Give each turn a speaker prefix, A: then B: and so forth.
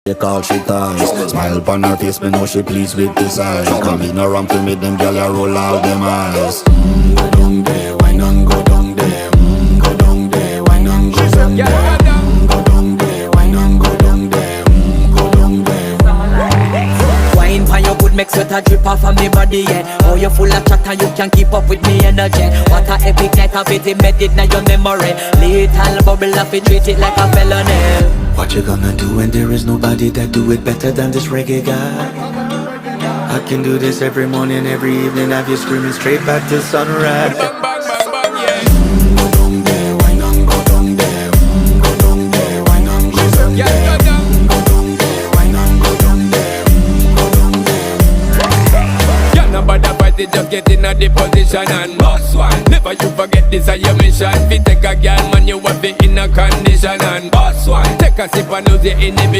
A: They call she ties. Smile upon her face, me know she pleased with this eyes. Come in around to meet them girl, you roll out them eyes. Go down there, why not go down there? Go down there, why not go down there? Go down there, why not go down there? Go down there.
B: Wine pan your good, make sweat a drip off of me body, yeah. Oh, you full of chatter, you can keep up with me energy. What a epic night of it, embedded in your memory. Little bubble of it, treat it like a felony.
A: What you gonna do when there is nobody that do it better than this reggae guy? I can do this every morning, every evening, have you screaming straight back to sunrise.
C: Bang, bang, bang, bang, yeah.
A: Go down there, why not go down there? Go down there, why not go down
C: Yeah,
A: there?
C: go down.
A: Go down there, why not go down there? Go down there.
C: Yeah, nobody fight it, just get in a the position and boss one. Never you forget this is your mission. Fi take a girl, man, you have it in a condition and boss one. Take a sip and lose your inhibition.